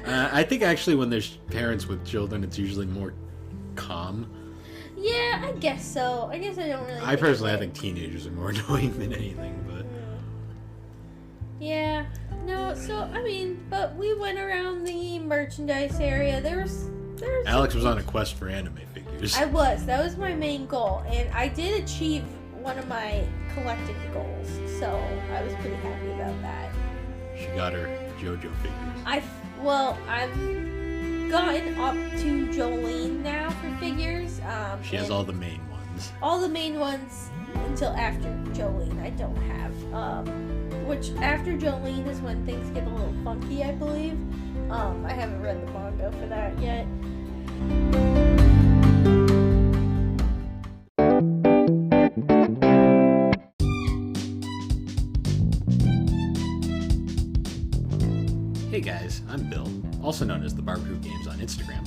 I think actually when there's parents with children, it's usually more calm. Yeah, I guess so. I guess I don't really. I think teenagers are more annoying than anything, but. Yeah. No. So I mean, but we went around the merchandise area. There's. Alex was on a quest for anime figures. I was. That was my main goal, and I did achieve one of my collecting goals. So I was pretty happy about that. She got her JoJo figures. I've gotten up to Jolene now for figures. She has all the main ones. All the main ones until after Jolene I don't have. Which after Jolene is when things get a little funky, I believe. I haven't read the manga for that yet. Hey guys, I'm Bill, also known as the Barbecue Games on Instagram.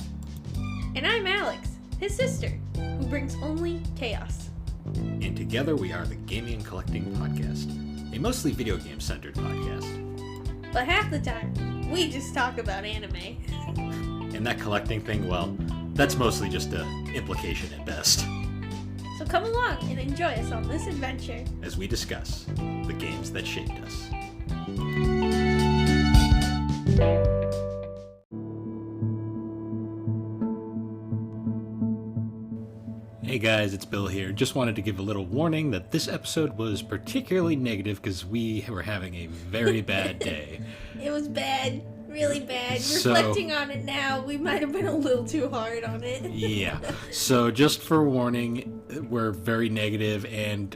And I'm Alex, his sister, who brings only chaos. And together we are the Gaming and Collecting Podcast, a mostly video game centered podcast. But half the time, we just talk about anime. And that collecting thing, well, that's mostly just an implication at best. So come along and enjoy us on this adventure as we discuss the games that shaped us. Hey guys, it's Bill here. Just wanted to give a little warning that this episode was particularly negative because we were having a very bad day. It was bad. Really bad. Reflecting on it now, we might have been a little too hard on it. Yeah. So just for warning, we're very negative, and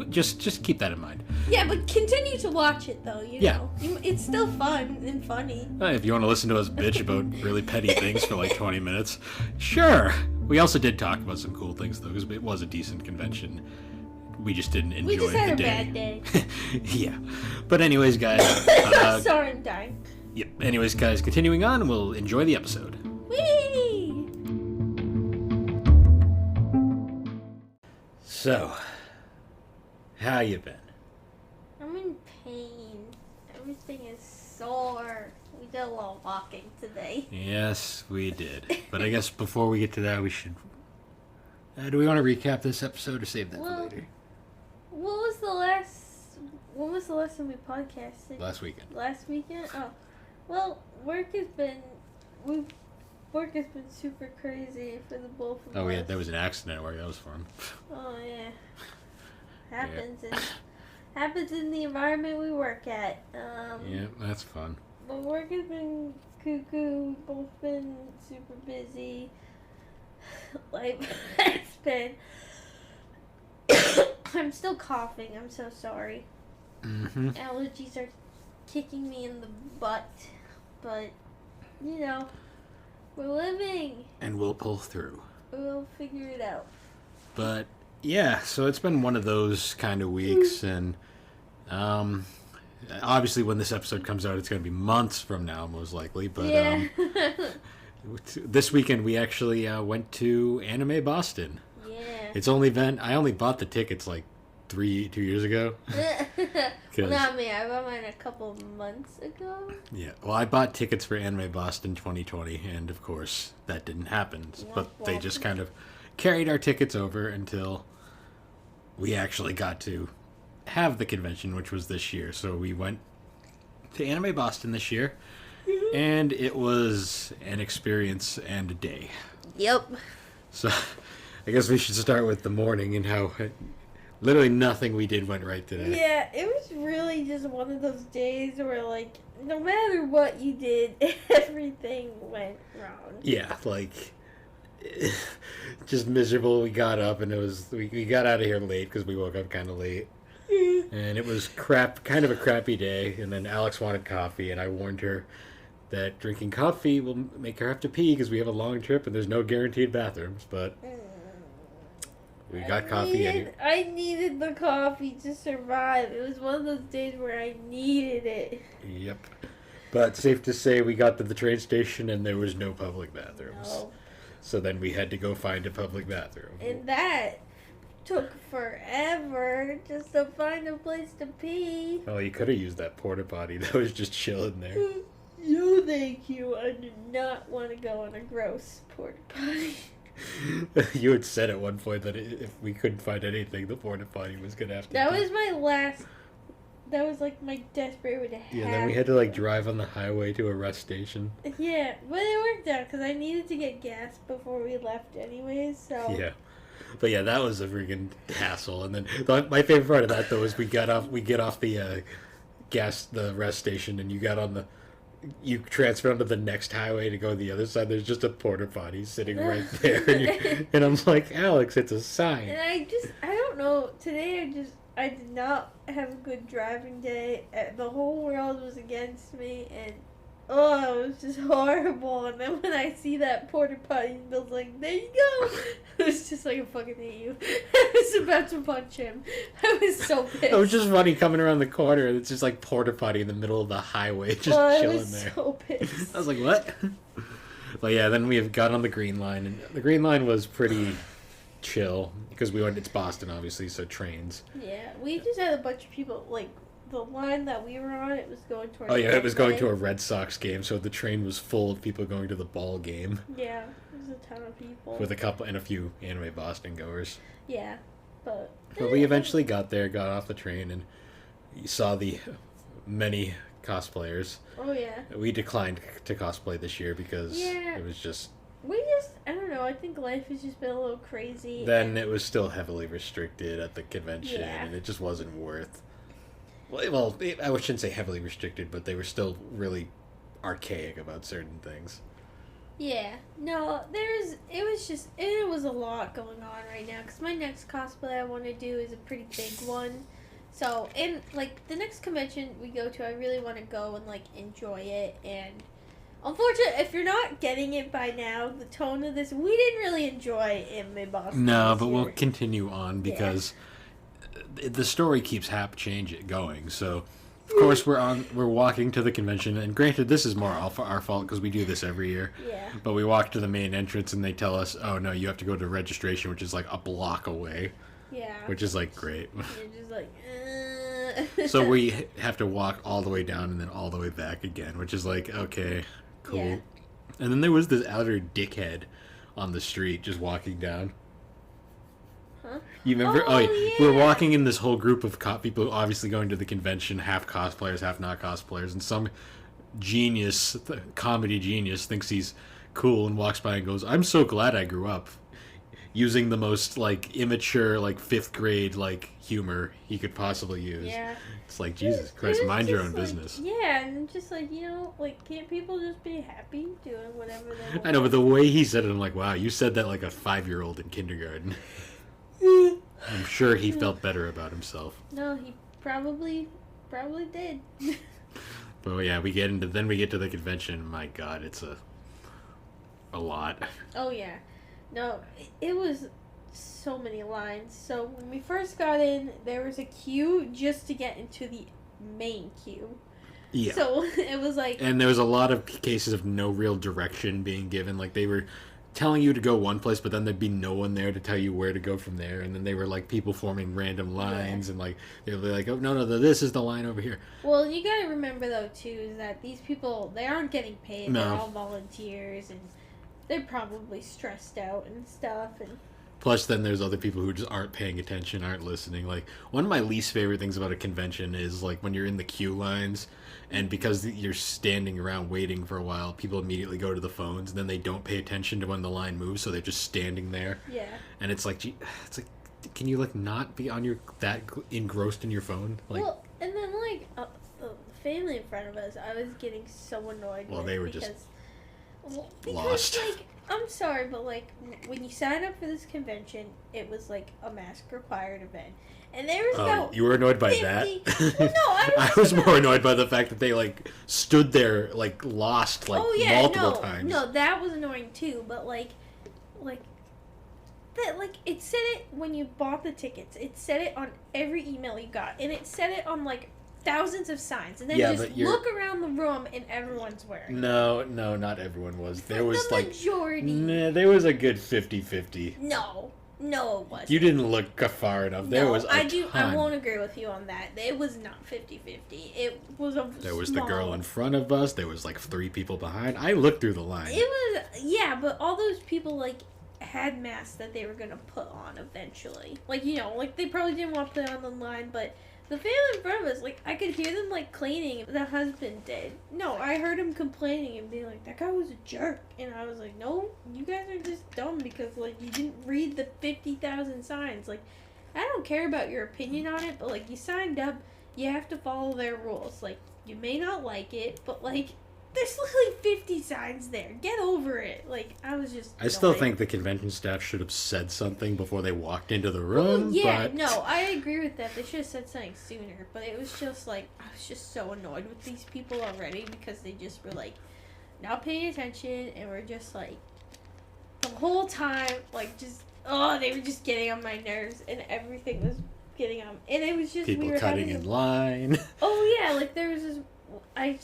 just keep that in mind. Yeah, but continue to watch it though. You know, it's still fun and funny. If you want to listen to us bitch about really petty things for like 20 minutes, sure. We also did talk about some cool things though, because it was a decent convention. We just didn't enjoy the day. We just had a bad day. Yeah. But anyways, guys. Sorry, I'm dying. Yep. Anyways, guys, continuing on, we'll enjoy the episode. Whee! So, how you been? I'm in pain. Everything is sore. We did a little walking today. Yes, we did. But I guess before we get to that, we should... do we want to recap this episode or save that for later? When was the last time we podcasted? Last weekend. Last weekend? Oh. Well, work has been super crazy for the both of us. Oh, yeah, there was an accident at work. That was fun. Oh, yeah. Happens in the environment we work at. Yeah, that's fun. But work has been cuckoo. We've both been super busy. Like, it's been... I'm still coughing. I'm so sorry. Mm-hmm. Allergies are kicking me in the butt. But, you know, we're living. And we'll pull through. We'll figure it out. But, yeah, so it's been one of those kind of weeks. And, obviously when this episode comes out, it's going to be months from now, most likely. But, yeah. This weekend we actually went to Anime Boston. Yeah. It's only been... I only bought the tickets like 2 years ago. Well, not me. I bought mine a couple months ago. Yeah. Well, I bought tickets for Anime Boston 2020, and of course that didn't happen. But they just kind of carried our tickets over until we actually got to have the convention, which was this year. So we went to Anime Boston this year, and it was an experience and a day. Yep. So I guess we should start with the morning and how literally nothing we did went right today. Yeah, it was really just one of those days where, like, no matter what you did, everything went wrong. Yeah, like, just miserable. We got up and we got out of here late because we woke up kind of late. And it was kind of a crappy day. And then Alex wanted coffee, and I warned her that drinking coffee will make her have to pee because we have a long trip and there's no guaranteed bathrooms. But we got coffee. I needed the coffee to survive. It was one of those days where I needed it. Yep. But safe to say, we got to the train station and there was no public bathrooms. No. So then we had to go find a public bathroom. And that took forever just to find a place to pee. Well, you could have used that porta potty that was just chilling there. No, thank you. I do not want to go on a gross porta potty. You had said at one point that if we couldn't find anything, the porta potty was gonna have to. That was my last. That was like my desperate way to have. Yeah, then we had to like drive on the highway to a rest station. Yeah, but it worked out because I needed to get gas before we left, anyways. So Yeah, but yeah, that was a freaking hassle. And then my favorite part of that though is we get off the the rest station, and you transfer onto the next highway to go to the other side. There's just a porta potty sitting right there, and I'm like, Alex, it's a sign. And I don't know. Today I did not have a good driving day. The whole world was against me, and it was just horrible. And then when I see that porta potty, Bill's like, there you go. It was just like, I fucking hate you. I was about to punch him. I was so pissed. It was just funny coming around the corner. It's just like porta potty in the middle of the highway, just chilling I was there. so pissed. I was like, what? But yeah, then we have got on the Green Line, and the Green Line was pretty chill because it's Boston, obviously, so trains. Yeah, we just had a bunch of people, like, the line that we were on, it was going towards... Oh yeah, it was going to a Red Sox game, so the train was full of people going to the ball game. Yeah, there was a ton of people. With a few Anime Boston goers. Yeah, but we eventually got off the train, and you saw the many cosplayers. Oh yeah. We declined to cosplay this year because it was just... I don't know, I think life has just been a little crazy. Then it was still heavily restricted at the convention, and it just wasn't worth... Well, I shouldn't say heavily restricted, but they were still really archaic about certain things. Yeah. No, it was a lot going on right now, because my next cosplay I want to do is a pretty big one. So, and, like, the next convention we go to, I really want to go and, like, enjoy it, and... Unfortunately, if you're not getting it by now, the tone of this, we didn't really enjoy Anime Boston. No, but we'll continue on because the story keeps going. So, of course, we're walking to the convention, and granted, this is more our fault because we do this every year. Yeah. But we walk to the main entrance, and they tell us, "Oh no, you have to go to registration, which is like a block away." Yeah. Which is like great. You're just like. So we have to walk all the way down and then all the way back again, which is like, okay, cool. Yeah. And then there was this outer dickhead on the street just walking down. Huh? You remember? Yeah. We're walking in this whole group of people, obviously going to the convention, half cosplayers, half not cosplayers, and some comedy genius thinks he's cool and walks by and goes, "I'm so glad I grew up." Using the most, like, immature, like, 5th grade, like, humor he could possibly use. Yeah. It's like, Jesus Christ, mind your own business. Yeah, and just like, like, can't people just be happy doing whatever they want? I know, but the way he said it, I'm like, wow, you said that like a 5-year-old in kindergarten. I'm sure he felt better about himself. No, he probably did. But yeah, we get to the convention. My God, it's a lot. Oh yeah. No, it was so many lines. So when we first got in, there was a queue just to get into the main queue. Yeah. So it was like... And there was a lot of cases of no real direction being given. Like, they were telling you to go one place, but then there'd be no one there to tell you where to go from there. And then they were, like, people forming random lines. Yeah. And, like, they would be like, oh, no, this is the line over here. Well, you gotta remember, though, too, is that these people, they aren't getting paid. No. They're all volunteers, and... they're probably stressed out and stuff. And plus, then there's other people who just aren't paying attention, aren't listening. Like, one of my least favorite things about a convention is, like, when you're in the queue lines, and because you're standing around waiting for a while, people immediately go to the phones, and then they don't pay attention to when the line moves, so they're just standing there. Yeah. And it's like, can you, like, not be on that engrossed in your phone? Like, well, and then, like, the family in front of us, I was getting so annoyed. Well, they were because, just... because, lost. Like, I'm sorry, but, like, when you sign up for this convention, it was, like, a mask required event. And there was no... You were annoyed by 50... that? Well, no, I was more annoyed by the fact that they, like, stood there, like, lost, multiple times. No, that was annoying, too. But, it said it when you bought the tickets. It said it on every email you got. And it said it on, like... thousands of signs, and then just look around the room and everyone's wearing it. No, not everyone was. There was the majority. Nah, there was a good 50-50. No, No, it wasn't. You didn't look far enough. There was a ton. I won't agree with you on that. It was not 50-50. It was a There was small... the girl in front of us. There was like 3 people behind. I looked through the line. It was, yeah, but all those people, like, had masks that they were going to put on eventually. Like, you know, like, they probably didn't want to put it on the line, but the family in front of us, like, I could hear them, like, cleaning. The husband did. No, I heard him complaining and being like, that guy was a jerk. And I was like, no, you guys are just dumb because, like, you didn't read the 50,000 signs. Like, I don't care about your opinion on it, but, like, you signed up, you have to follow their rules. Like, you may not like it, but, like, there's literally 50 signs there. Get over it. Like, I was just I still think the convention staff should have said something before they walked into the room. Well, yeah, but... no, I agree with that. They should have said something sooner. But it was just like, I was just so annoyed with these people already because they just were like, not paying attention and were just like, the whole time, like, just, they were just getting on my nerves and everything was getting on. And it was just, people we were cutting in line. Oh, yeah, like, there was this, I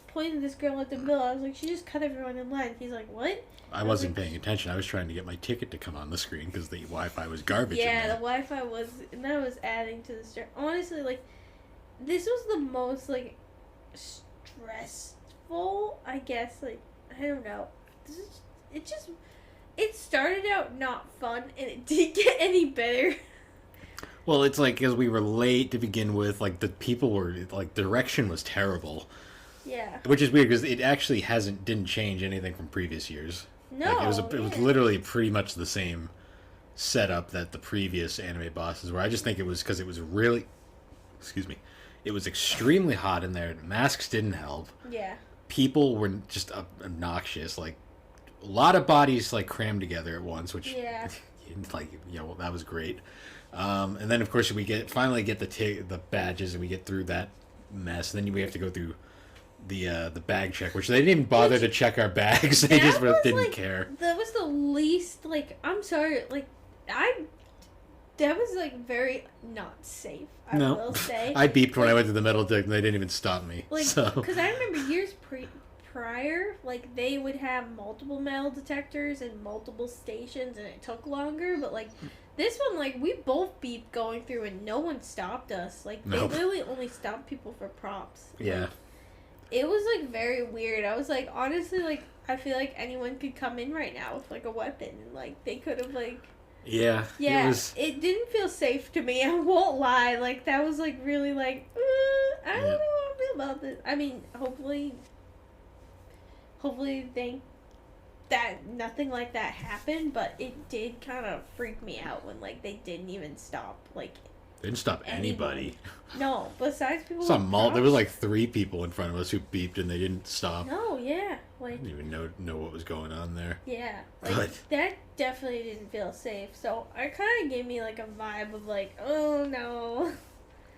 pointed this girl at the bill. I was like, she just cut everyone in line. He's like, what? I wasn't paying attention. I was trying to get my ticket to come on the screen because the Wi-Fi was garbage. Yeah, the Wi-Fi was, and that was adding to the stress. Honestly, like, this was the most, like, stressful, I guess. Like, I don't know. It started out not fun, and it didn't get any better. Well, it's like, because we were late to begin with, like, the people were, like, direction was terrible. Yeah. Which is weird because it actually didn't change anything from previous years. No. Like, it was literally pretty much the same setup that the previous anime bosses were. I just think it was because it was really, it was extremely hot in there. Masks didn't help. Yeah. People were just obnoxious. Like, a lot of bodies, like, crammed together at once, which, like, you know, that was great. And then, of course, we finally get the badges and we get through that mess. And then we have to go through the bag check, which they didn't even bother to check our bags. They just didn't care. That was the least, like, I'm sorry, like, that was, like, very not safe, I will say. I beeped when I went to the metal detector and they didn't even stop me. Like, so. Because I remember years prior, like, they would have multiple metal detectors and multiple stations and it took longer, but, like, this one, like, we both beeped going through and no one stopped us. Like, they literally only stopped people for props. Yeah. Like, it was, like, very weird. I was like, honestly, like, I feel like anyone could come in right now with, like, a weapon. And, like, they could have, like... Yeah. Yeah, it didn't feel safe to me. I won't lie. Like, that was, like, really, like, I don't know how I feel about this. I mean, hopefully that nothing like that happened, but it did kind of freak me out when, like, they didn't even stop, like... They didn't stop anybody. No, besides people. There was like 3 people in front of us who beeped and they didn't stop. No, yeah, like. I didn't even know what was going on there. Yeah, like that definitely didn't feel safe. So it kind of gave me like a vibe of like, oh no.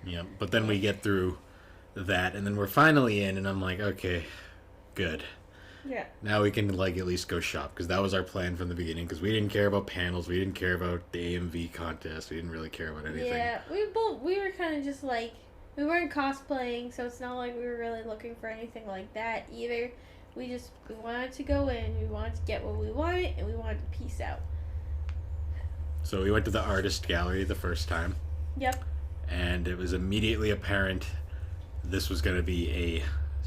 Yeah, but then we get through that, and then we're finally in, and I'm like, okay, good. Yeah. Now we can, like, at least go shop, because that was our plan from the beginning, because we didn't care about panels, we didn't care about the AMV contest, we didn't really care about anything. Yeah, we were kind of just, like, we weren't cosplaying, so it's not like we were really looking for anything like that either. We wanted to go in, we wanted to get what we wanted, and we wanted to peace out. So we went to the artist gallery the first time. Yep. And it was immediately apparent this was going to be a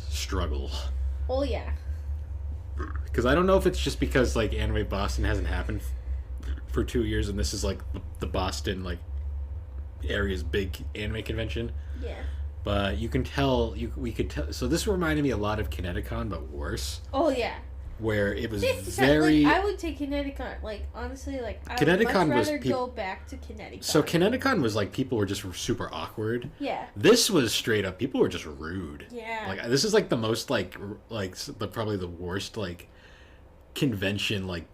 struggle. Oh, yeah. Because I don't know if it's just because, like, Anime Boston hasn't happened for 2 years, and this is, like, the Boston, like, area's big anime convention. Yeah. But you can tell, we could tell, so this reminded me a lot of Kineticon, but worse. Oh, yeah. Where it was very... Like, I would take Kineticon, like, honestly, like, I would much rather go back to Kineticon. So Kineticon was, like, people were just super awkward. Yeah. This was straight up, people were just rude. Yeah. Like, this is, like, the most, probably the worst, like, convention, like,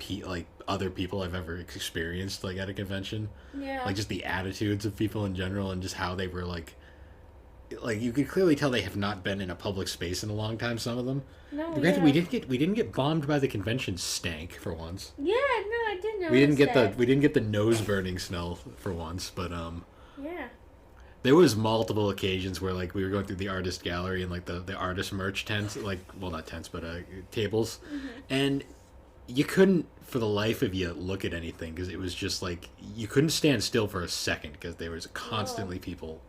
other people I've ever experienced, like, at a convention. Yeah. Like, just the attitudes of people in general and just how they were, like, you could clearly tell they have not been in a public space in a long time, some of them. No, Granted, yeah. we didn't get bombed by the convention stank for once. Yeah, no, I didn't know. We didn't get the nose burning smell for once, but yeah. There was multiple occasions where, like, we were going through the artist gallery and, like, the artist merch tents, like, well, not tents, but tables, Mm-hmm. and you couldn't for the life of you look at anything because it was just like you couldn't stand still for a second because there was constantly people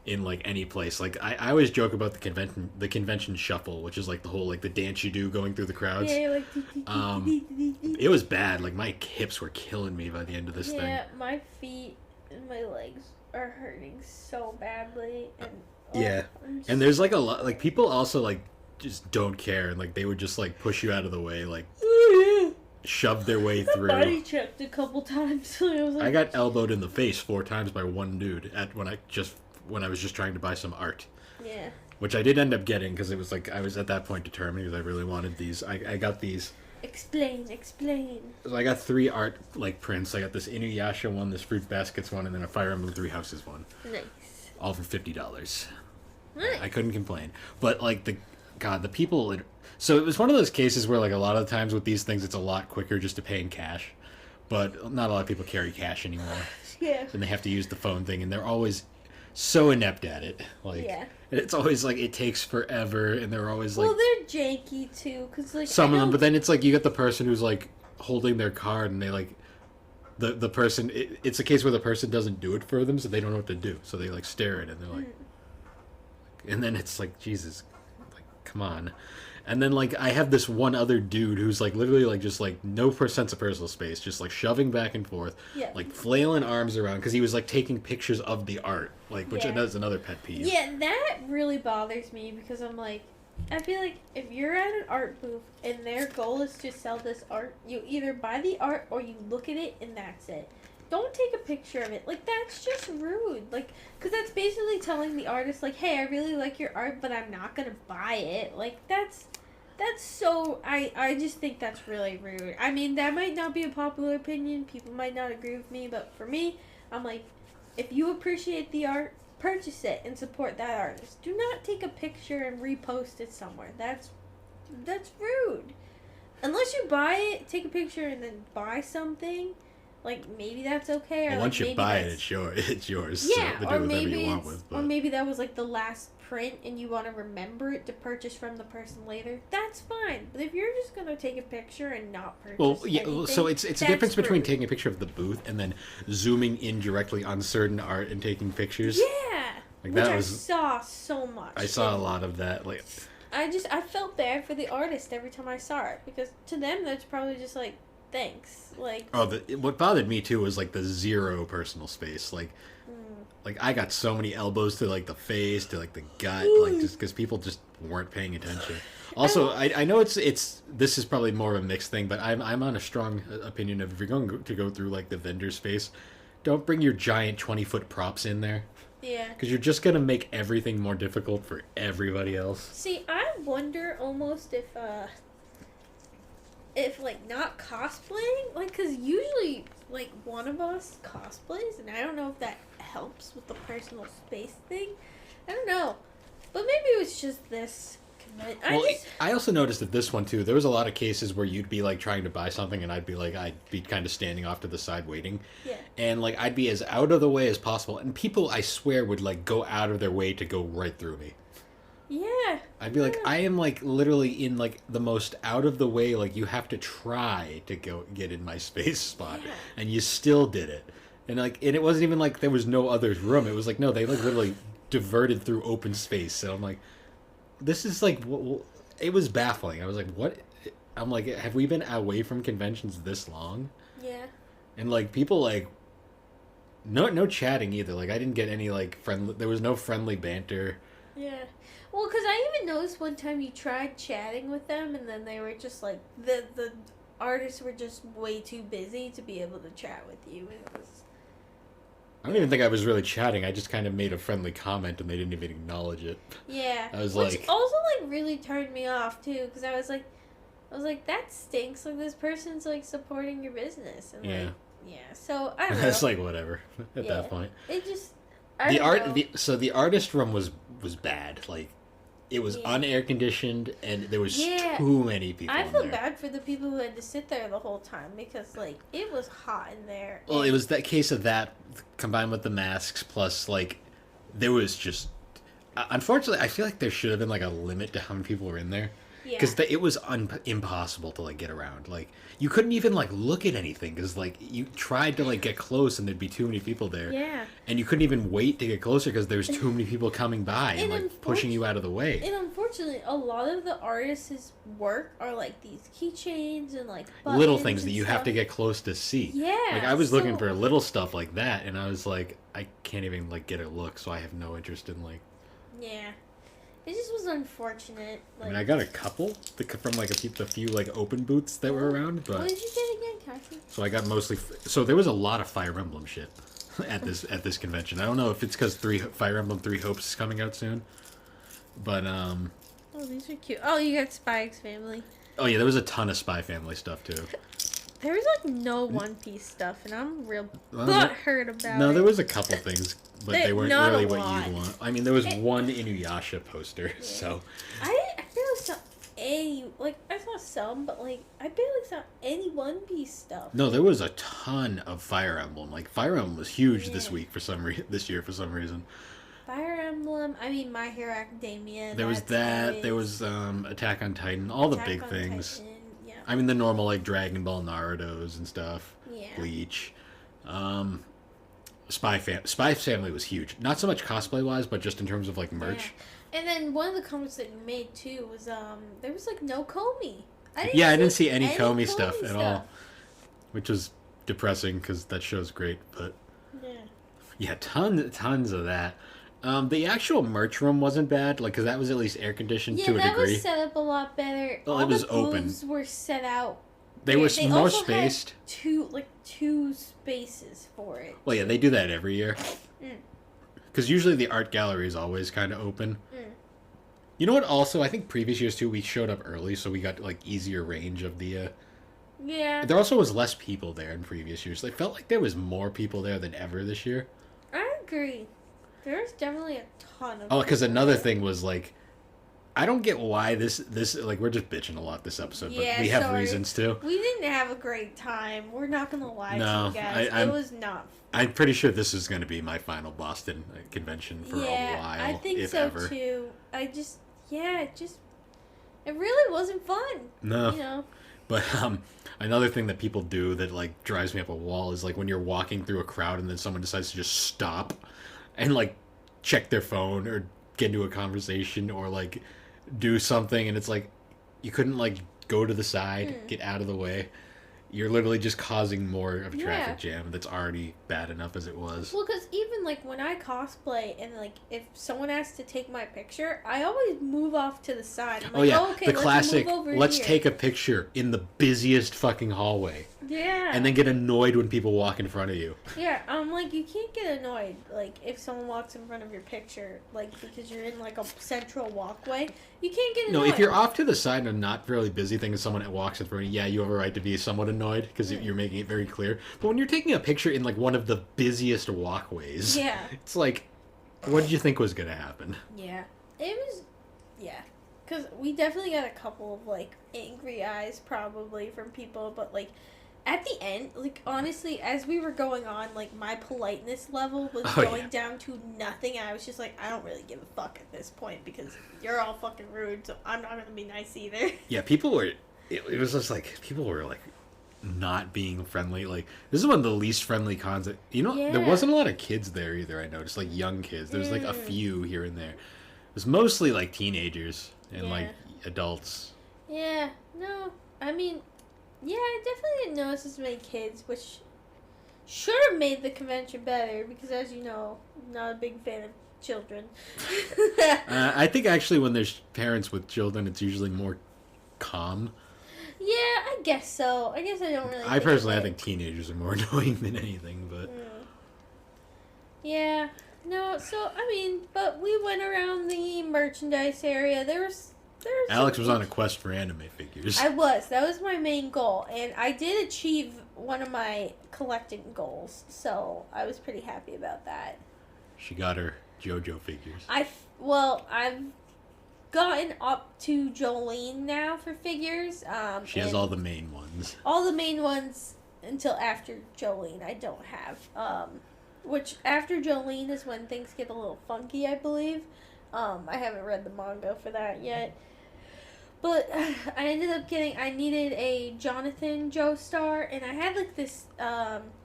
in like any place. Like I always joke about the convention shuffle, which is like the whole like the dance you do going through the crowds. Yeah, like. It was bad. Like my hips were killing me by the end of this thing. Yeah, my feet and my legs are hurting so badly, and Yeah, and there's like a lot like people also like just don't care and like they would just like push you out of the way, like shove their way through. Body checked a couple times. I was like, I got elbowed in the face 4 times by one dude when I was just trying to buy some art. Yeah. Which I did end up getting because it was like I was at that point determined because I really wanted these. I got these. Explain. So I got 3 art like prints. I got this Inuyasha one, this Fruit Baskets one, and then a Fire Emblem 3 Houses one. Nice. All for $50. Nice. I couldn't complain. But like the people. So it was one of those cases where like a lot of the times with these things, it's a lot quicker just to pay in cash. But not a lot of people carry cash anymore. Yeah. And they have to use the phone thing, and they're always so inept at it. Like, yeah. It's always like it takes forever, and they're always like. Well, they're janky too, cause like some of them, but then it's like you get the person who's like holding their card, and they like. The person, it's a case where the person doesn't do it for them, so they don't know what to do. So they like stare at it, and they're like, and then it's like, Jesus, like, come on. And then like I have this one other dude who's like literally like just like no sense of personal space, just like shoving back and forth, like flailing arms around because he was like taking pictures of the art, like which that's another pet peeve. Yeah, that really bothers me because I'm like, I feel like if you're at an art booth and their goal is to sell this art, you either buy the art or you look at it and that's it. Don't take a picture of it. Like, that's just rude. Like, because that's basically telling the artist, like, hey, I really like your art, but I'm not going to buy it. Like, that's so, I just think that's really rude. I mean, that might not be a popular opinion. People might not agree with me, but for me, I'm like, if you appreciate the art, purchase it and support that artist. Do not take a picture and repost it somewhere. That's rude. Unless you buy it, take a picture and then buy something, like maybe that's okay. Or well, once like you buy it, it's yours. Yeah, so or maybe or maybe that was like the last print and you want to remember it to purchase from the person later. That's fine. But if you're just gonna take a picture and not purchase, anything, so it's a difference between taking a picture of the booth and then zooming in directly on certain art and taking pictures. Yeah, like which I saw so much. I saw a lot of that. Like, I felt bad for the artist every time I saw it because to them that's probably just like, thanks. Like, what bothered me too was like the zero personal space. Like I got so many elbows to like the face, to like the gut, like just because people just weren't paying attention. Also, I know it's this is probably more of a mixed thing, but I'm on a strong opinion of if you're going to go through like the vendor space, don't bring your giant 20-foot props in there. Yeah. Because you're just gonna make everything more difficult for everybody else. See, I wonder almost if like not cosplaying, like, because usually like one of us cosplays, and I don't know if that helps with the personal space thing. I don't know, but maybe it was just this. I also noticed that this one too. There was a lot of cases where you'd be like trying to buy something, and I'd be kind of standing off to the side waiting. Yeah. And like I'd be as out of the way as possible, and people I swear would like go out of their way to go right through me. Yeah. I'd be like, I am like literally in like the most out of the way. Like you have to try to go get in my space spot, and you still did it. And like, and it wasn't even like there was no other room. It was like no, they like literally diverted through open space. So I'm like, this is like, it was baffling. I was like, what? I'm like, have we been away from conventions this long? Yeah. And like people like, no chatting either. Like I didn't get any like friendly. There was no friendly banter. Yeah. Well, because I even noticed one time you tried chatting with them, and then they were just like, the artists were just way too busy to be able to chat with you. It was. I don't even think I was really chatting. I just kind of made a friendly comment, and they didn't even acknowledge it. Yeah. I was Which also like really turned me off too, because I was like, that stinks. Like this person's like supporting your business, and yeah. like, yeah. So I don't know. That's like whatever at that point. It just. So the artist room was bad. Like. It was unair conditioned, and there was too many people. I feel bad for the people who had to sit there the whole time because, like, it was hot in there. Well, it was that case of that combined with the masks, plus like there was just. Unfortunately, I feel like there should have been like a limit to how many people were in there. Yeah. because it was impossible to like get around. Like you couldn't even like look at anything because like you tried to like get close and there'd be too many people there. Yeah. And you couldn't even wait to get closer because there's too many people coming by and like pushing you out of the way. And unfortunately, a lot of the artists' work are like these keychains and like buttons little things that and you stuff. have to get close to see. Yeah. Like I was looking for little stuff like that, and I was like, I can't even like get a look, so I have no interest in like. Yeah. It just was unfortunate. Like, I mean, I got a couple from like the few like open booths that were around, but. What did you get again, Cassie? So I got mostly. So there was a lot of Fire Emblem shit at this convention. I don't know if it's because Fire Emblem 3 Hopes is coming out soon, but Oh, these are cute. Oh, you got Spy X Family. Oh yeah, there was a ton of Spy Family stuff too. There was like no One Piece stuff, and I'm real butthurt about it. No, there was a couple things, but they weren't not really a what lot. you want. I mean, there was one Inuyasha poster, so. I barely saw any, like, I saw some, but, like, I barely saw any One Piece stuff. No, there was a ton of Fire Emblem. Like, Fire Emblem was huge this Yeah. week this year for some reason. Fire Emblem, I mean, My Hero Academia. There was that, there was Attack on Titan, all the big things. Titan, yeah. I mean, the normal, like, Dragon Ball Naruto's and stuff. Yeah. Bleach. Spy Family was huge. Not so much cosplay-wise, but just in terms of, like, merch. Yeah. And then one of the comments that you made, too, was, there was, like, no Comey. I didn't see any Comey stuff at all. Which was depressing, because that show's great, but... Yeah, tons of that. The actual merch room wasn't bad, like, because that was at least air conditioned to a degree. Yeah, that was set up a lot better. Well, all it was the open. booths were set out. They were more also spaced. Had two spaces for it. Well, yeah, they do that every year. Mm. Because usually the art gallery is always kind of open. Mm. You know what? Also, I think previous years too, we showed up early, so we got like easier range of the. Yeah. There also was less people there in previous years. It felt like there was more people there than ever this year. I agree. There's definitely a ton of. Oh, because another thing was like, I don't get why this like we're just bitching a lot this episode, but we have reasons to. We didn't have a great time. We're not gonna lie to you guys. It was not. I'm pretty sure this is going to be my final Boston convention for a while. I think if so ever. too. It really wasn't fun. No. You know. But another thing that people do that like drives me up a wall is like when you're walking through a crowd and then someone decides to just stop and like check their phone or get into a conversation or like do something, and it's like you couldn't like go to the side, get out of the way. You're literally just causing more of a traffic jam that's already bad enough as it was. Well, because even, like, when I cosplay and, like, if someone asks to take my picture, I always move off to the side. I'm like, okay, the classic, let's move over let's here. take a picture in the busiest fucking hallway. Yeah. And then get annoyed when people walk in front of you. Yeah, I'm like, you can't get annoyed, like, if someone walks in front of your picture, like, because you're in, like, a central walkway. You can't get annoyed. No, if you're off to the side and a not really busy thing and someone walks in front of you, yeah, you have a right to be somewhat annoyed because you're making it very clear. But when you're taking a picture in, like, one of the busiest walkways, it's like, what did you think was going to happen? Yeah. It was, because we definitely got a couple of, like, angry eyes probably from people, but, like, at the end, like, honestly, as we were going on, like, my politeness level was going down to nothing. I was just like, I don't really give a fuck at this point because you're all fucking rude, so I'm not going to be nice either. Yeah, people were, it was just like, people were, like, not being friendly. Like, this is one of the least friendly cons that, there wasn't a lot of kids there either, I noticed, like, young kids. There was, like, a few here and there. It was mostly, like, teenagers and, like, adults. Yeah, no, I mean... Yeah, I definitely didn't notice as many kids, which should have made the convention better, because as you know, I'm not a big fan of children. I think actually when there's parents with children, it's usually more calm. Yeah, I guess so. I guess I don't really I think teenagers are more annoying than anything, but... Yeah, no, so, I mean, but we went around the merchandise area. There's Alex was on a quest for anime figures. I was. That was my main goal. And I did achieve one of my collecting goals. So I was pretty happy about that. She got her JoJo figures. I've gotten up to Jolene now for figures. She has all the main ones. All the main ones until after Jolene I don't have. Which after Jolene is when things get a little funky, I believe. I haven't read the manga for that yet. But I ended up getting. I needed a Jonathan Joestar, and I had like this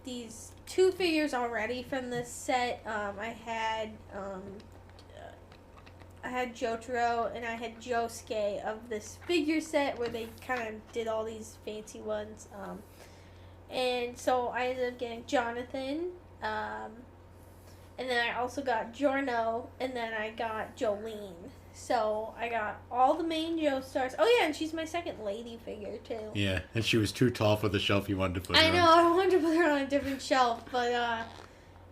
these two figures already from this set. I had Jotaro and I had Josuke of this figure set where they kind of did all these fancy ones. And so I ended up getting Jonathan. And then I also got Giorno, and then I got Jolene. So I got all the main Joestars. Oh yeah, and she's my second lady figure too. Yeah, and she was too tall for the shelf you wanted to put her on. I know, I wanted to put her on a different shelf, but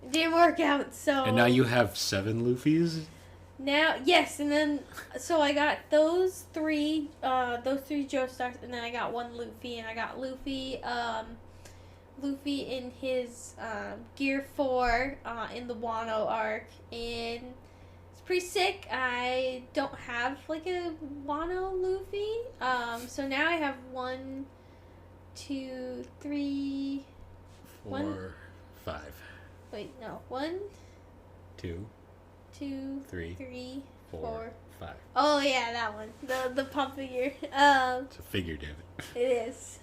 it didn't work out, so... And now you have 7 Luffys? Now, yes, and then, so I got those three Joestars, and then I got one Luffy, and I got Luffy in his Gear 4 in the Wano arc, and it's pretty sick. I don't have like a Wano Luffy, so now I have 1, 2, 3, 4, 5. Wait, no, 1, 2, 2, 3, 3, 4, 4. 5. Oh yeah, that one, the pump figure. It's a figure, damn it. It is.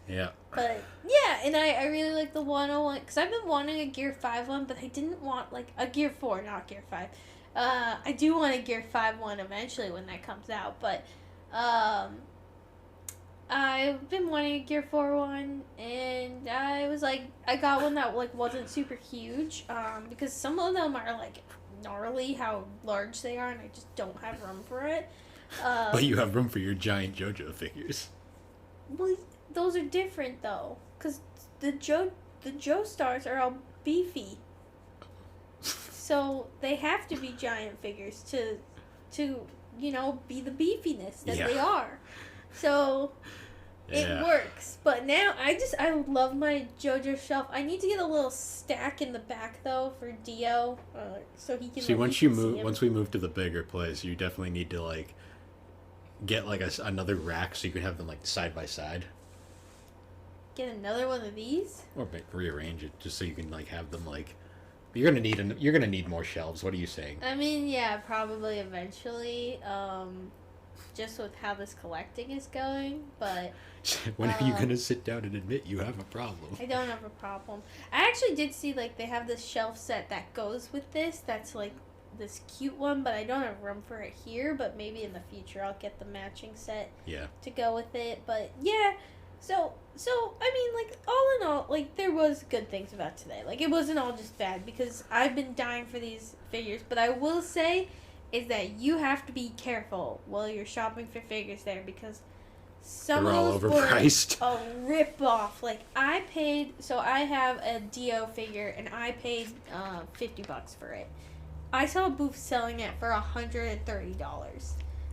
Yeah. But yeah, and I really like the 101 because I've been wanting a Gear 5 one, but I didn't want like a Gear 4, not Gear 5. I do want a Gear 5 one eventually when that comes out, but I've been wanting a Gear 4 one, and I was like, I got one that like wasn't super huge, because some of them are like gnarly how large they are, and I just don't have room for it. But you have room for your giant JoJo figures. Well, those are different though, because the Joestars are all beefy, so they have to be giant figures to be the beefiness that they are. So it works. But now I love my JoJo shelf. I need to get a little stack in the back though for Dio, so he can. See, once we move to the bigger place, you definitely need to like get like another rack so you can have them like side by side. Get another one of these, or rearrange it just so you can like have them like. You're gonna need more shelves. What are you saying? I mean, yeah, probably eventually. Just with how this collecting is going, but when are you gonna sit down and admit you have a problem? I don't have a problem. I actually did see like they have this shelf set that goes with this. That's like this cute one, but I don't have room for it here. But maybe in the future I'll get the matching set. Yeah. To go with it, but yeah. So I mean, like all in all, like there was good things about today. Like it wasn't all just bad because I've been dying for these figures. But I will say is that you have to be careful while you're shopping for figures there because some they're of all those overpriced. were a rip-off. Like I have a Dio figure and I paid $50 for it. I saw a booth selling it for $130.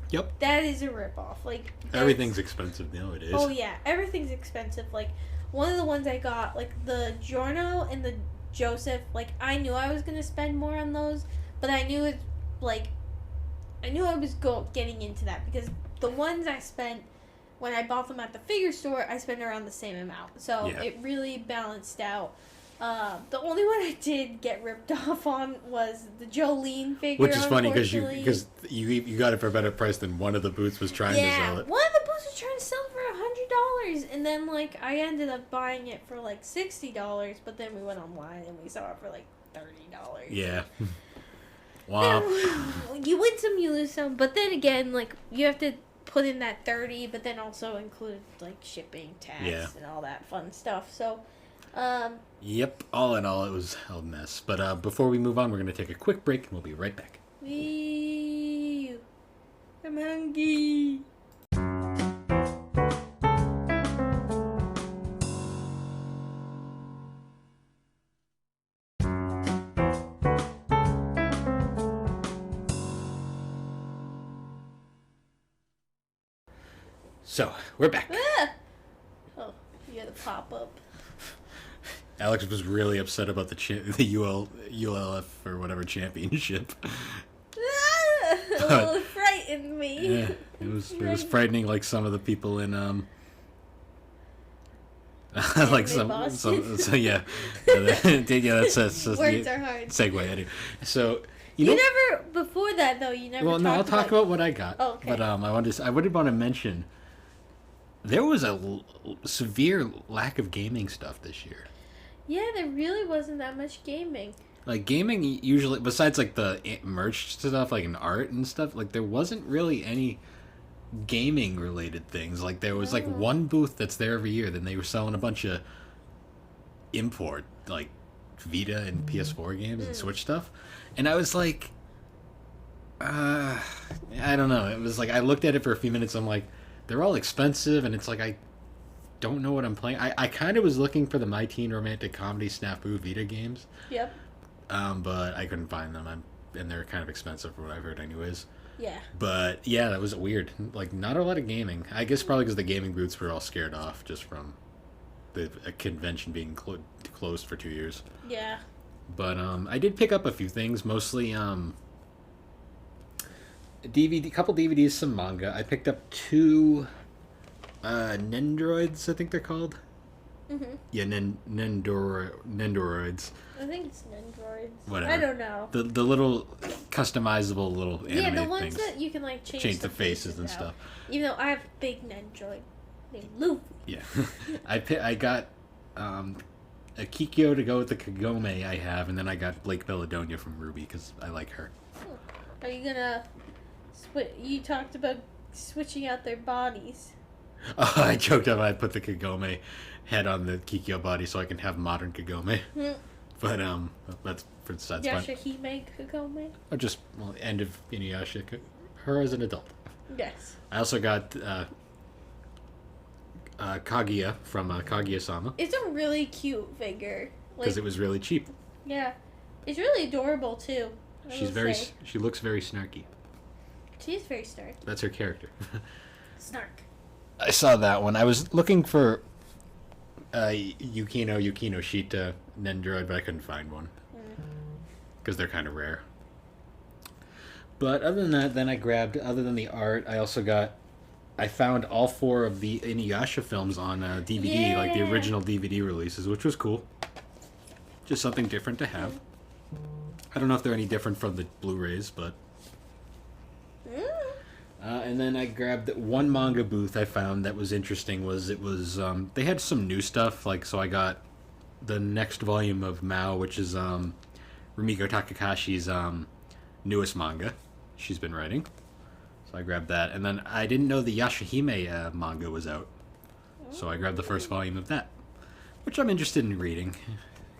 Yep. That is a rip-off. Like everything's expensive nowadays. Oh yeah, everything's expensive. Like one of the ones I got, like the Giorno and the Joseph, like I knew I was gonna spend more on those, but I knew I was getting into that because the ones I spent when I bought them at the figure store, I spent around the same amount. So it really balanced out. The only one I did get ripped off on was the Jolene figure. Which is funny because you got it for a better price than one of the booths was trying to sell it. One of the booths was trying to sell it for $100, and then like I ended up buying it for like $60. But then we went online and we saw it for like $30. Yeah. Wow. You win some, you lose some. But then again, like you have to put in that $30, but then also include like shipping, tax, and all that fun stuff. So. Yep. All in all, it was a mess. But before we move on, we're gonna take a quick break, and we'll be right back. I'm hungry. So we're back. Oh, you had a pop up. Alex was really upset about the ULF or whatever championship. It frightened me. Yeah, it was frightening. Like some of the people in like some yeah that's words are hard. Segue anyway. So You know, never before that though. You never. well, no, I'll talk about what I got. Oh, okay. But I would want to mention there was a severe lack of gaming stuff this year. Yeah, there really wasn't that much gaming. Like gaming usually, besides like the merch stuff, like in art and stuff, like there wasn't really any gaming related things. Like there was like one booth that's there every year. Then they were selling a bunch of import like Vita and PS4 games and Switch stuff, and I was like, I don't know. It was like I looked at it for a few minutes. I'm like, they're all expensive, and it's like I don't know what I'm playing. I kind of was looking for the My Teen Romantic Comedy Snafu Vita games. Yep. But I couldn't find them, and they're kind of expensive for what I've heard, anyways. Yeah. But yeah, that was weird. Like, not a lot of gaming. I guess probably because the gaming booths were all scared off just from the convention being closed for 2 years. Yeah. But I did pick up a few things, mostly couple DVDs, some manga. I picked up 2 Nendoroids, I think they're called. Mhm. Yeah, Nendoroids. I think it's Nendroids. Whatever. I don't know. The little customizable little animated Yeah, the ones things. that you can like Change the faces and out. stuff. Even though I have a big Nendroid named Luffy. Yeah, I got a Kikyo to go with the Kagome I have, and then I got Blake Belladonna from Ruby because I like her. Are you gonna You talked about switching out their bodies. Oh, I joked that I put the Kagome head on the Kikyo body so I can have modern Kagome. But that's for besides fun. Yashahime Kagome? Or just end of Inuyasha, her as an adult. Yes. I also got Kaguya from Kaguya-sama. It's a really cute figure. Because it was really cheap. Yeah. It's really adorable too. She looks very snarky. She is very snarky. That's her character. Snark. I saw that one. I was looking for Yukino Shita Nendoroid, but I couldn't find one. Because they're kind of rare. But other than that, then I grabbed, other than the art, I found all 4 of the Inuyasha films on DVD, like the original DVD releases, which was cool. Just something different to have. I don't know if they're any different from the Blu-rays, but... and then I grabbed one manga booth I found that was interesting. They had some new stuff, like, so I got the next volume of Mao, which is Rumiko Takakashi's newest manga she's been writing. So I grabbed that. And then I didn't know the Yashahime manga was out. So I grabbed the first volume of that, which I'm interested in reading,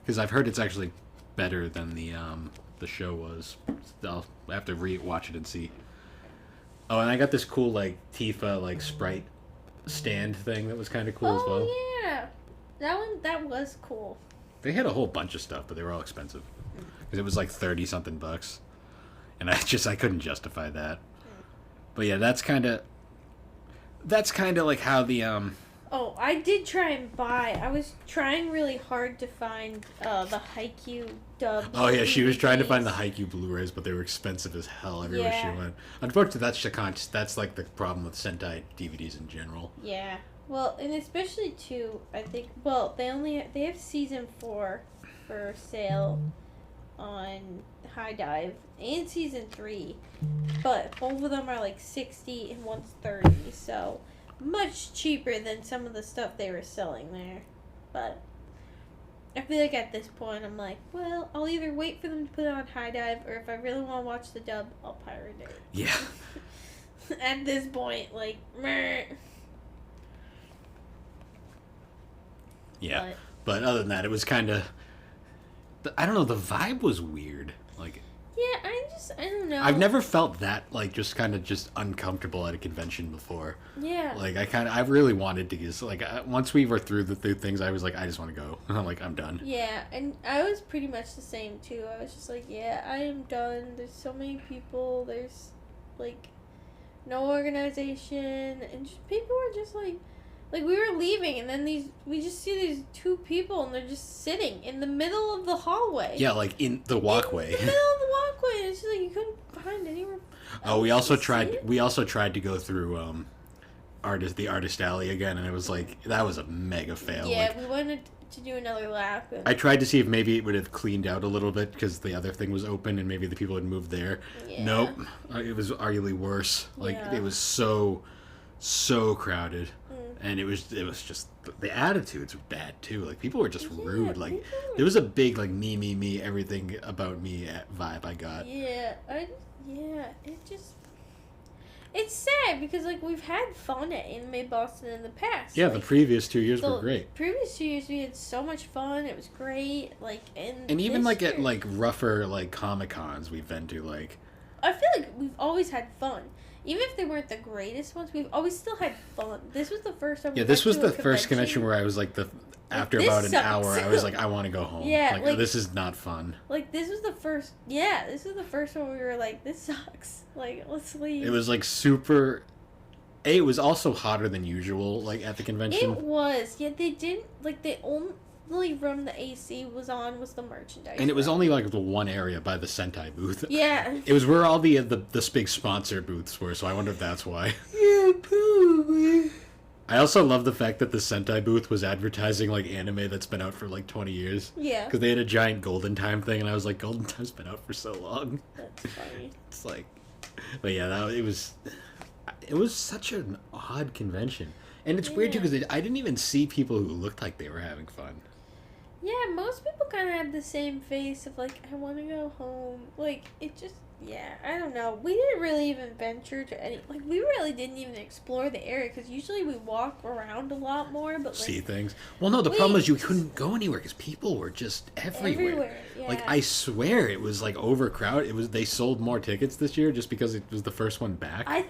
because I've heard it's actually better than the show was. I'll have to re-watch it and see. Oh, and I got this cool, like, Tifa, like, Sprite stand thing that was kind of cool as well. Oh, yeah. That was cool. They had a whole bunch of stuff, but they were all expensive. Because it was like 30-something bucks. And I couldn't justify that. But yeah, that's kind of like how the, Oh, I did try and buy. I was trying really hard to find the Haikyuu dub. Oh yeah, she was trying to find the Haikyuu Blu-rays, but they were expensive as hell everywhere she went. Unfortunately, that's like the problem with Sentai DVDs in general. Yeah. Well, and especially too, I think. Well, they have season 4 for sale on High Dive and season 3, but both of them are like 60 and one's 30, so much cheaper than some of the stuff they were selling there. But I feel like at this point I'm like, well, I'll either wait for them to put it on High Dive, or if I really want to watch the dub, I'll pirate it. Yeah. At this point, like, meh. Yeah. But other than that, it was kind of, I don't know, the vibe was weird. Like, yeah, I don't know. I've never felt that, like, just kind of just uncomfortable at a convention before. Yeah. Like, I really wanted to just, like, once we were through the things, I was like, I just want to go. I'm like, I'm done. Yeah, and I was pretty much the same, too. I was just like, yeah, I am done. There's so many people. There's, like, no organization. And just, people were just, like, we were leaving, and then we just see these 2 people, and they're just sitting in the middle of the hallway. Yeah, like in the walkway. In the middle of the walkway, and it's just like you couldn't find anywhere. Oh, we also tried to go through the artist alley again, and it was like that was a mega fail. Yeah, like, we went to do another lap. And, I tried to see if maybe it would have cleaned out a little bit because the other thing was open and maybe the people had moved there. yeah. Nope. It was arguably worse. Like, Yeah. it was so crowded. And it was just, the attitudes were bad too. Like, people were just rude. Like, there was a big, like, me, everything about me vibe I got. Yeah, it just... It's sad because, like, we've had fun at Anime Boston in the past. Yeah, like, the previous 2 years were great. Previous 2 years we had so much fun. It was great. Like, and even, like, year, at, like, rougher, like, Comic-Cons we've been to, like... I feel like we've always had fun. Even if they weren't the greatest ones, we've always still had fun. This was the first time. Yeah, this was the first convention where I was like after about an hour, I was like, I want to go home. Yeah, like this is not fun. Like this was the first. Yeah, this was the first one we were like, this sucks. Like, let's leave. It was like super. It was also hotter than usual. Like at the convention. It was. Yeah, they didn't like the only room the AC was on was the merchandise. And it was only like the one area by the Sentai booth. Yeah. It was where all the big sponsor booths were, so I wonder if that's why. Yeah, probably. I also love the fact that the Sentai booth was advertising like anime that's been out for like 20 years. Yeah. Because they had a giant Golden Time thing, and I was like, Golden Time's been out for so long. That's funny. It's like, but yeah, it was such an odd convention. And it's weird too because I didn't even see people who looked like they were having fun. Yeah, most people kind of had the same face of like, I want to go home. Like, it just, yeah, I don't know. We didn't really even venture to any, like, we really didn't even explore the area because usually we walk around a lot more, but like, see things. Well, no, the problem is you couldn't go anywhere because people were just everywhere. Yeah. Like, I swear it was like overcrowded. They sold more tickets this year just because it was the first one back. I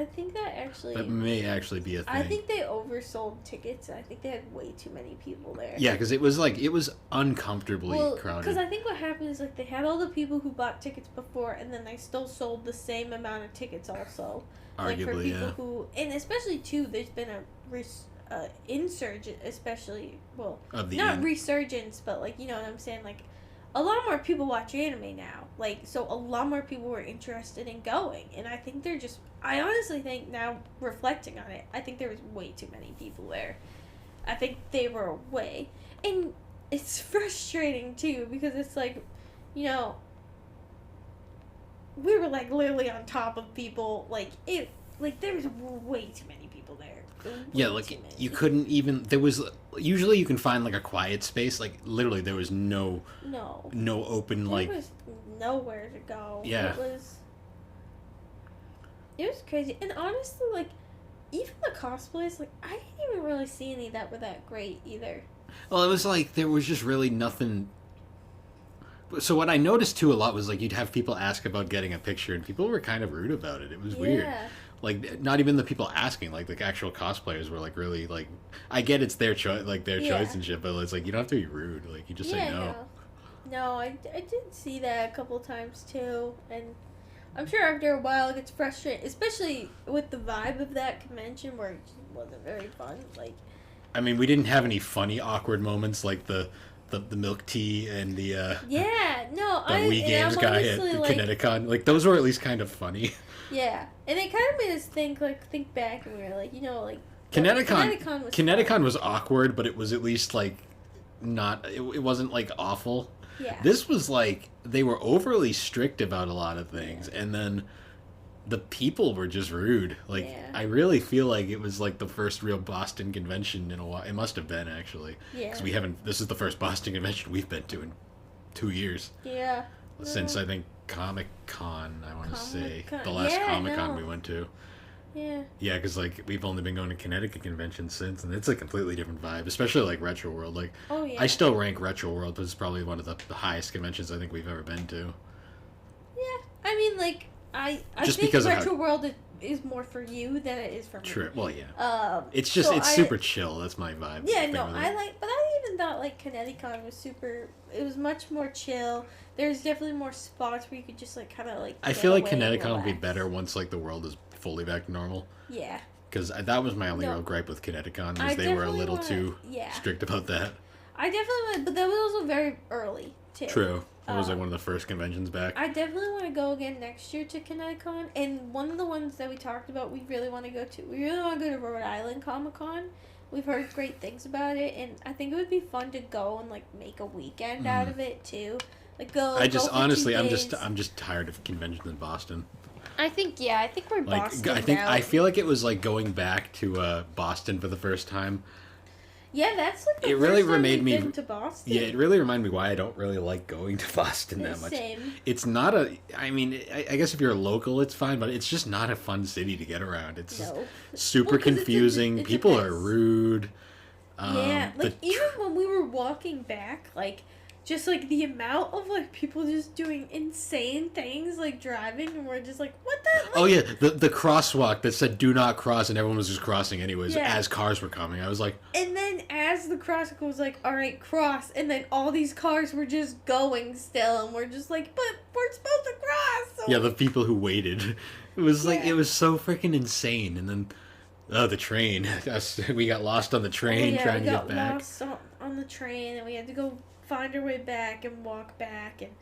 think that actually... That may actually be a thing. I think they oversold tickets. I think they had way too many people there. Yeah, because it was uncomfortably crowded. Because I think what happened is, like, they had all the people who bought tickets before, and then they still sold the same amount of tickets also. Arguably, like, for people yeah. who... And especially, too, there's been a insurgent, especially... Well, not resurgence, but, like, you know what I'm saying? Like, a lot more people watch anime now. Like, so a lot more people were interested in going. And I think they're just... I honestly think now, reflecting on it, I think there was way too many people there. I think they were away. And it's frustrating, too, because it's like, you know, we were, like, literally on top of people. Like, there was way too many people there. Yeah, like, you couldn't even... There was... Usually you can find, like, a quiet space. Like, literally, there was no open, like... There was nowhere to go. Yeah. It was crazy. And honestly, like, even the cosplays, like, I didn't even really see any that were that great either. Well, it was like, there was just really nothing... So what I noticed, too, a lot was, like, you'd have people ask about getting a picture, and people were kind of rude about it. It was weird. Like, not even the people asking, like, the actual cosplayers were, like, really, like... I get it's their choice, like, their choice and shit, but it's like, you don't have to be rude. Like, you just say no. No, I did see that a couple times, too, and... I'm sure after a while it gets frustrating, especially with the vibe of that convention where it just wasn't very fun. Like, I mean, we didn't have any funny, awkward moments like the milk tea and the Wii Games guy at Kineticon. Like, those were at least kind of funny. Yeah, and it kind of made us think back, and we were like, you know, like Kineticon was awkward, but it was at least like not. It wasn't like awful. Yeah. This was like, they were overly strict about a lot of things, and then the people were just rude. Like, I really feel like it was like the first real Boston convention in a while. It must have been, actually. Yeah. Because this is the first Boston convention we've been to in 2 years. Yeah. Since, I think, Comic-Con, I want to say. The last Comic-Con we went to. Yeah. Yeah, because, like, we've only been going to Connecticut conventions since, and it's a completely different vibe, especially, like, Retro World. Like, I still rank Retro World, but it's probably one of the highest conventions I think we've ever been to. Yeah. I mean, like, I just think because Retro World is more for you than it is for me. True. Well, yeah. It's just, it's super chill. That's my vibe. Yeah, no, but I even thought, like, Kineticon was super, it was much more chill. There's definitely more spots where you could just, like, kind of, like, I feel like Kineticon will be better once, like, the world is fully back to normal. Yeah. Because that was my only real gripe with Kineticon, was they were a little too strict about that. I definitely want, but that was also very early, too. True. It was like one of the first conventions back. I definitely want to go again next year to Kineticon, and one of the ones that we talked about we really want to go to, we really want to go to Rhode Island Comic Con, We've heard great things about it, and I think it would be fun to go and like make a weekend out of it too. Like go for honestly, 2 days. I'm just tired of conventions in Boston. I think we're Like, Boston out. I feel like it was like going back to Boston for the first time. Yeah, that's like the It really first time remade we've me. been to Boston. Yeah, it really reminded me why I don't really like going to Boston that much. Same. It's not a. I mean, I guess if you're a local, it's fine, but it's just not a fun city to get around. It's super Well, 'cause confusing. it's a People mess. are rude. Yeah, like even when we were walking back, like just like the amount of like people just doing insane things, like driving, and we're just like, what the? Like, Oh yeah, the crosswalk that said "Do not cross" and everyone was just crossing anyways Yeah. as cars were coming. I was like, And then as the crosswalk was like, all right, cross, and then all these cars were just going still, and we're just like, but we're supposed to cross. So yeah, the people who waited. It was like Yeah. it was so freaking insane. And then, the train. We got lost on the train trying to get back. We got lost on the train, and we had to go find our way back and walk back, and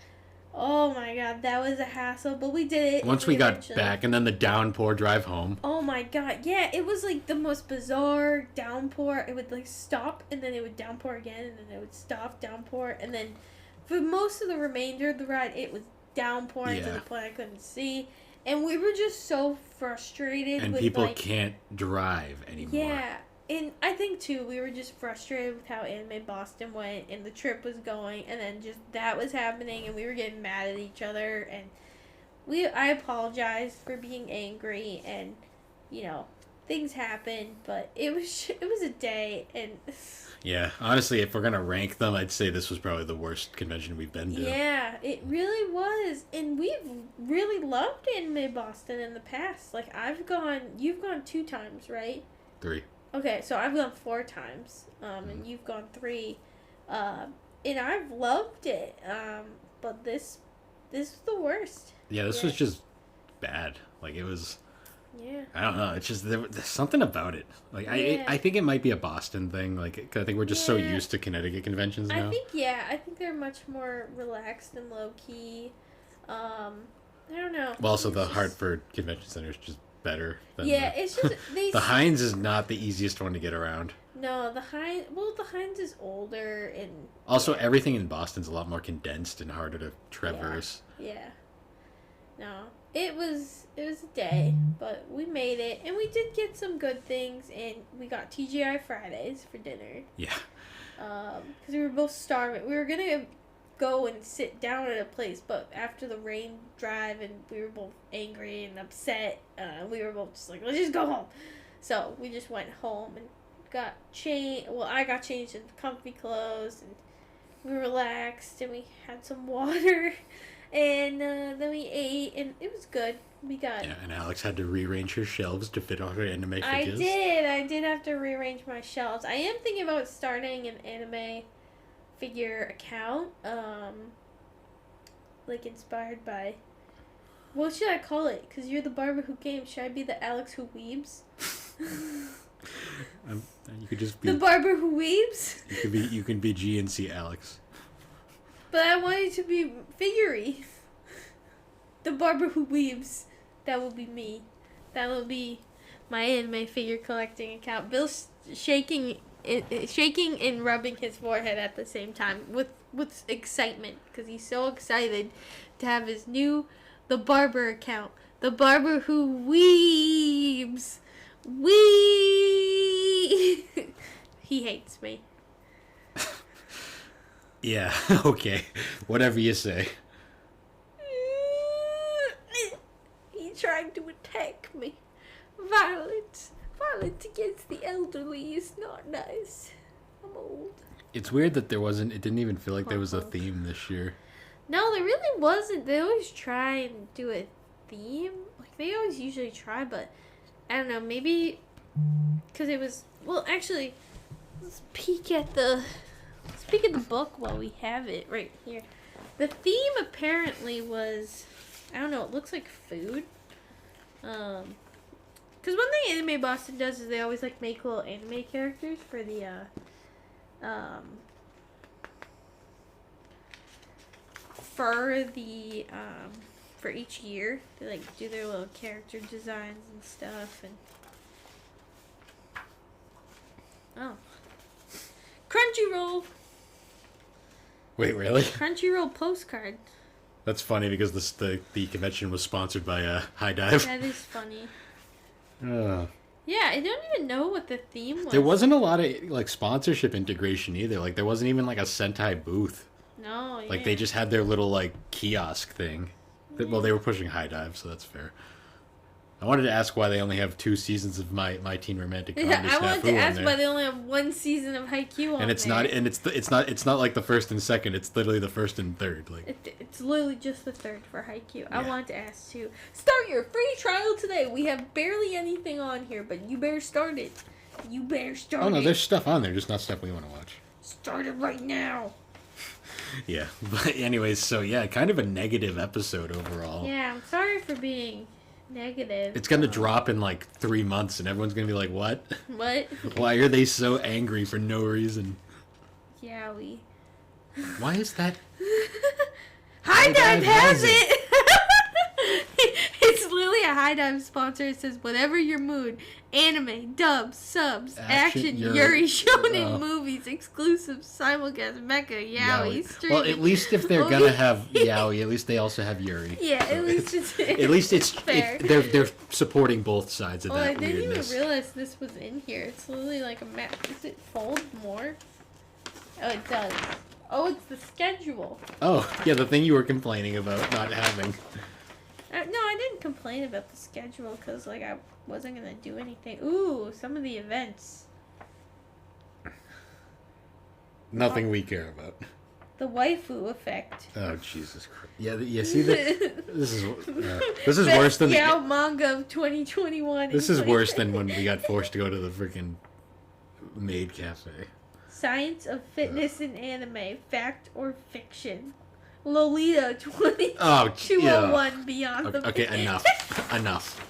oh my god, that was a hassle, but we did it. Once we got back, and then the downpour drive home. Oh my god, yeah, it was like the most bizarre downpour. It would like stop, and then it would downpour again, and then it would stop, downpour, and then for most of the remainder of the ride, it was downpouring to Yeah. the point I couldn't see, and we were just so frustrated. And with, people like, can't drive anymore. Yeah, and I think too we were just frustrated with how Anime Boston went, and the trip was going, and then just that was happening, and we were getting mad at each other, and I apologized for being angry, and things happened, but it was a day, and Yeah, honestly, if we're gonna rank them, I'd say this was probably the worst convention we've been to. yeah, it really was, and we've really loved Anime Boston in the past. Like you've gone 2 times, right? 3. Okay, so I've gone 4 times, and you've gone 3, and I've loved it. But this was the worst. Yeah, this Yeah. was just bad. Like it was. Yeah. I don't know. It's just there's something about it. Like Yeah. I think it might be a Boston thing. Like 'cause I think we're just so Yeah. used to Connecticut conventions now. I think they're much more relaxed and low key. I don't know. Well, also It's the just- Hartford Convention Center is just better. Than Yeah, it's just the Heinz is not the easiest one to get around. No, the Heinz is older and Also, everything in Boston's a lot more condensed and harder to traverse. yeah. No, it was a day, but we made it, and we did get some good things, and we got TGI Fridays for dinner. Yeah. Because we were both starving. We were gonna go and sit down at a place, but after the rain drive, and we were both angry and upset, we were both just like, let's just go home. So we just went home and got changed. Well, I got changed into comfy clothes, and we relaxed, and we had some water, and then we ate, and it was good. We got. Yeah, and Alex had to rearrange her shelves to fit all her anime figures. I did have to rearrange my shelves. I am thinking about starting an anime figure account, like inspired by. What should I call it? Because you're the barber who came. Should I be the Alex who weebs? You could just be. The barber who weebs. You can be GNC Alex. But I want it to be figurey. The barber who weaves. That will be me. That will be my anime figure collecting account. Bill's shaking and rubbing his forehead at the same time with excitement, because he's so excited to have his new The Barber account. The barber who weeps. He hates me. Yeah, okay. Whatever you say. He tried to attack me. Violence against the elderly is not nice. I'm old. It's weird that it didn't even feel like there was a theme this year. No, there really wasn't. They always try and do a theme. Like, they always usually try, but I don't know, maybe because it was, well, actually, let's peek at the book while we have it right here. The theme apparently was, I don't know, it looks like food. Because one thing Anime Boston does is they always like make little anime characters for the for each year. They like do their little character designs and stuff, and Oh. Crunchyroll. Wait, really? Crunchyroll postcard. That's funny because the convention was sponsored by High Dive. That is funny. Uh, Yeah, I don't even know what the theme was. there wasn't a lot of like sponsorship integration either. Like there wasn't even like a Sentai booth. No, yeah. Like they just had their little like kiosk thing. Well, they were pushing High Dive, so that's fair. I wanted to ask why they only have 2 seasons of My Teen Romantic Comedy Yeah, I wanted Snafu to on ask there. why they only have 1 season of Haikyuu on And it's there. not, and it's not like the first and second. It's literally the first and third. Like It's literally just the third for Haikyuu. I Yeah. wanted to ask too. Start your free trial today. We have barely anything on here, but you better start it. You better start it. oh no, there's stuff on there, just not stuff we want to watch. Start it right now. Yeah, but anyways, so yeah, kind of a negative episode overall. Yeah, I'm sorry for being negative. It's gonna drop in like 3 months, and everyone's gonna be like, "What? What? Why are they so angry for no reason? Yowie. Why is that?" High Dive has Dive has it! It's literally a High Dive sponsor. It says, whatever your mood, anime, dubs, subs, action, Yuri, shonen Oh. movies, exclusive, simulcast, mecha, yaoi, streaming. Well, at least if they're gonna have yaoi, at least they also have Yuri. Yeah, So at least it's at least fair. they're supporting both sides of Oh, I that didn't weirdness. even realize this was in here. It's literally like a map. Does it fold more? Oh, it does. Oh, it's the schedule. Oh, yeah, the thing you were complaining about not having. No, I didn't complain about the schedule because, like, I wasn't going to do anything. Ooh, some of the events. Nothing we care about. The waifu effect. Oh, Jesus Christ. Yeah, see, this is worse than Yao manga of 2021. This is worse than when we got forced to go to the freaking maid cafe. Science of fitness in anime, fact or fiction. Lolita 20, Oh, 201 Beyond the Okay, Pit. enough. Enough.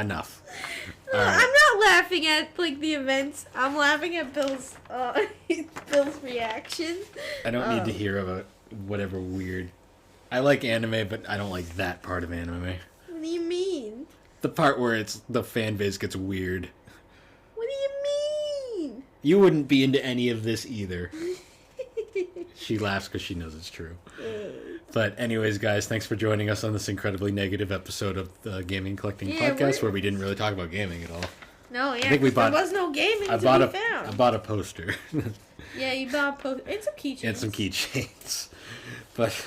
No, All right. I'm not laughing at like the events. I'm laughing at Bill's Bill's reaction. I don't need to hear about whatever weird. I like anime, but I don't like that part of anime. What do you mean? The part where the fan base gets weird. What do you mean? You wouldn't be into any of this either. She laughs because she knows it's true. But anyways, guys, thanks for joining us on this incredibly negative episode of the Gaming Collecting Podcast, where we didn't really talk about gaming at all. No, yeah, I think we bought. there was no gaming I to bought be a. found. I bought a poster Yeah, you bought a post and some keychains. and some keychains. But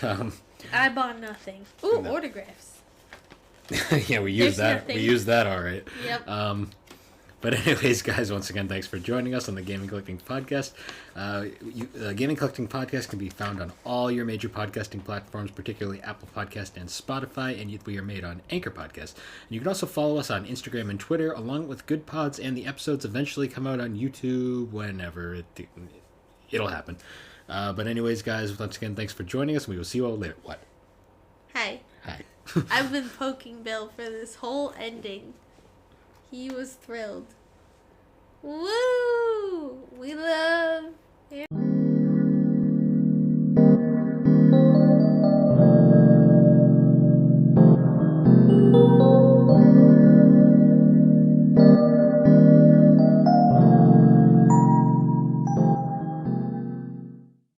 I bought nothing. Ooh, No. autographs. yeah, we used There's that. nothing. We used that, all right. Yep. But anyways, guys, once again, thanks for joining us on the Gaming Collecting Podcast. Gaming Collecting Podcast can be found on all your major podcasting platforms, particularly Apple Podcast and Spotify, and we are made on Anchor Podcast. And you can also follow us on Instagram and Twitter, along with Good Pods, and the episodes eventually come out on YouTube whenever it'll happen. But anyways, guys, once again, thanks for joining us, and we will see you all later. What? Hi. Hi. I've been poking Bill for this whole ending. He was thrilled. Woo!